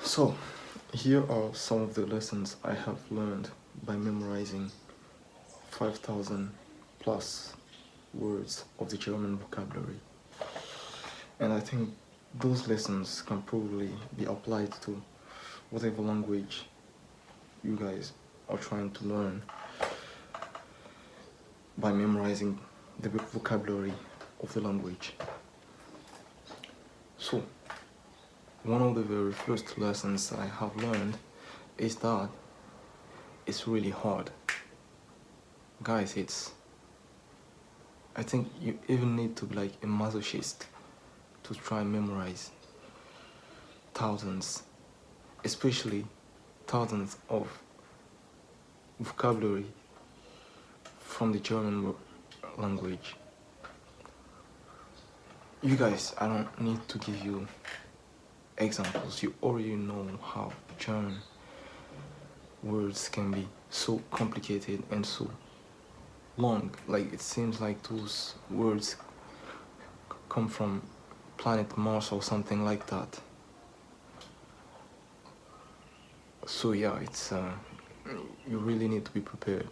So, here are some of the lessons I have learned by memorizing 5,000 plus words of the German vocabulary. And I think those lessons can probably be applied to whatever language you guys are trying to learn by memorizing the vocabulary of the language. So, one of the very first lessons that I have learned is that it's really hard. Guys, I think you even need to be like a masochist to try and memorize thousands, especially thousands of vocabulary from the German language. You guys, I don't need to give you examples. You already know how German words can be so complicated and so long. Like, it seems like those words come from planet Mars or something like that. So yeah, it's you really need to be prepared.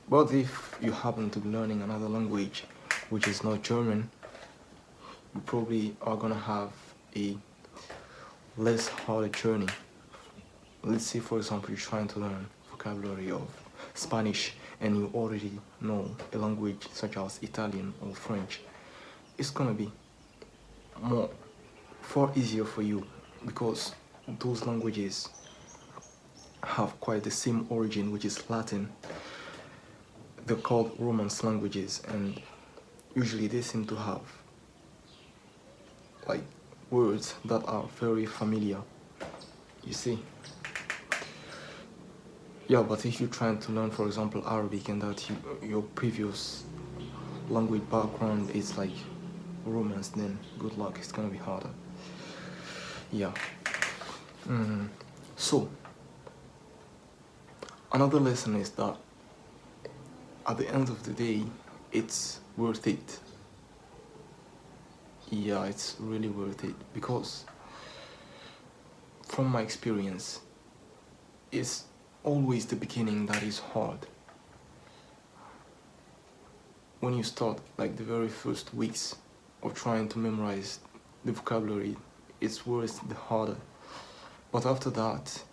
But if you happen to be learning another language which is not German, you probably are gonna have a less harder journey. Let's say, for example, you're trying to learn vocabulary of Spanish and you already know a language such as Italian or French. It's gonna be far easier for you because those languages have quite the same origin, which is Latin. They're called Romance languages, and usually they seem to have like words that are very familiar, you see. Yeah, but if you're trying to learn, for example, Arabic, and that your previous language background is like Romance, then good luck, it's gonna be harder. Yeah. So, another lesson is that at the end of the day, it's worth it. Yeah, it's really worth it because from my experience, it's always the beginning that is hard. When you start, like the very first weeks of trying to memorize the vocabulary, it's worse the harder. But after that,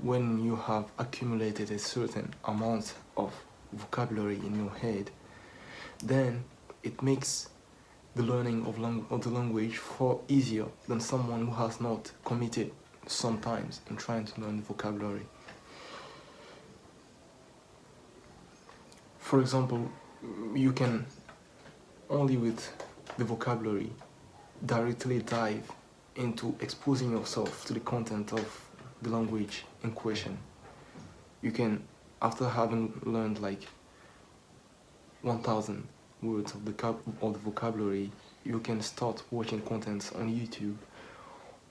when you have accumulated a certain amount of vocabulary in your head, then it makes the learning of the language far easier than someone who has not committed sometimes in trying to learn the vocabulary. For example, you can only with the vocabulary directly dive into exposing yourself to the content of the language in question. You can, after having learned like 1,000 words of the vocabulary, you can start watching contents on YouTube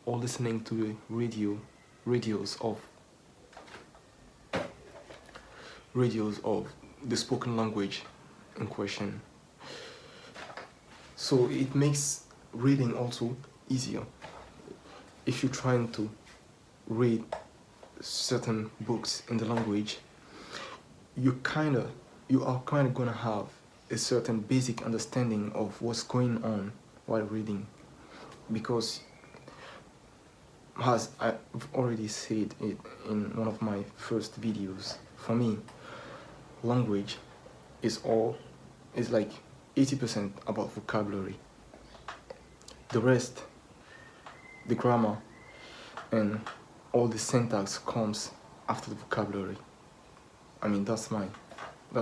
or listening to the radios of the spoken language in question. So it makes reading also easier. If you're trying to read certain books in the language, you are kind of gonna have a certain basic understanding of what's going on while reading, because as I've already said it in one of my first videos, for me, language is like 80% about vocabulary. The rest, the grammar and all the syntax comes after the vocabulary. I mean, that's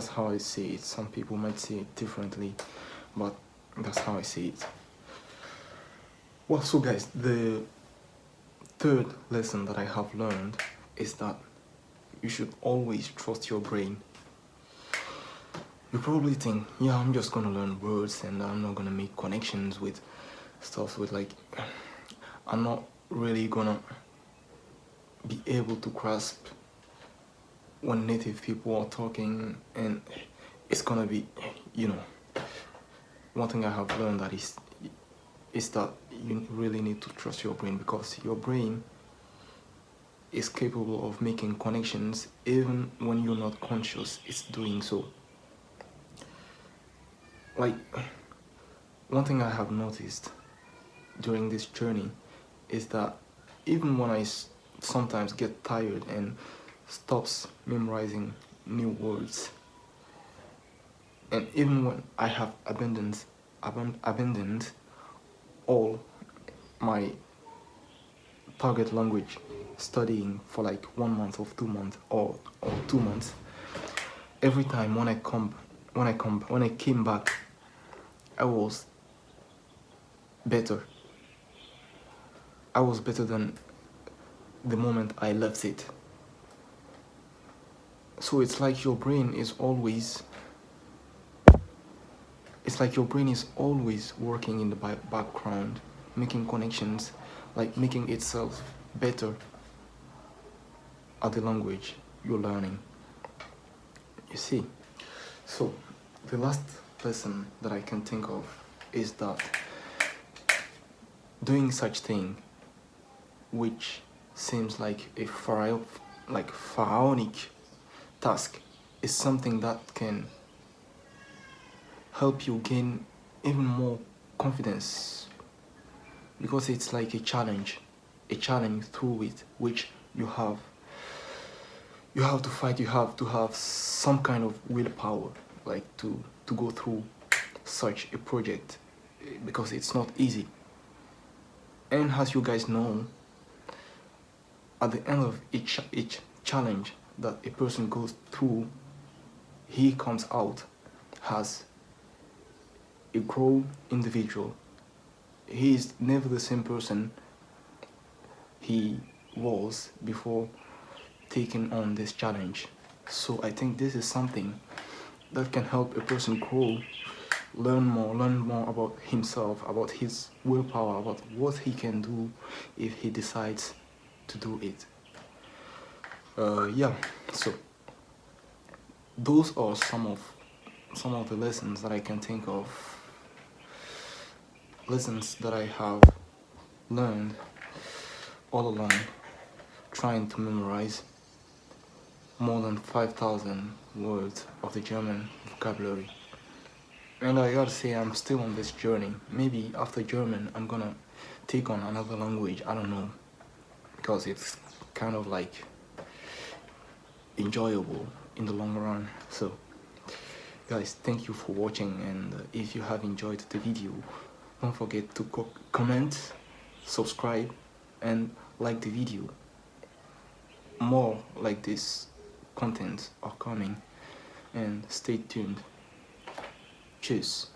how I see it. Some people might see it differently, but that's how I see it. Well, so guys, the third lesson that I have learned is that you should always trust your brain. You probably think, yeah, I'm just gonna learn words and I'm not gonna make connections with stuff with like, I'm not really gonna be able to grasp when native people are talking, and it's gonna be, one thing I have learned that is that you really need to trust your brain, because your brain is capable of making connections even when you're not conscious it's doing so. Like, one thing I have noticed during this journey is that even when I sometimes get tired and stops memorizing new words, and even when I have abandoned all my target language studying for like 1 month or 2 months or 2 months, every time when I came back, I was better. I was better than the moment I left it. So it's like your brain is always working in the background, making connections, like making itself better at the language you're learning. You see? So the last lesson that I can think of is that doing such thing, which seems like a pharaonic task, is something that can help you gain even more confidence, because it's like a challenge through it, which you have to fight. You have to have some kind of willpower, like to go through such a project, because it's not easy. And as you guys know, at the end of each challenge that a person goes through, he comes out as a grown individual. He is never the same person he was before taking on this challenge. So I think this is something that can help a person grow, learn more about himself, about his willpower, about what he can do if he decides to do it. Yeah, so those are some of the lessons that I can think of, lessons that I have learned all along, trying to memorize more than 5,000 words of the German vocabulary. And I gotta say, I'm still on this journey. Maybe after German, I'm gonna take on another language, I don't know, because it's kind of like enjoyable in the long run. So guys, thank you for watching, and if you have enjoyed the video, don't forget to comment, subscribe, and like the video. More like this content are coming, and stay tuned. Cheers.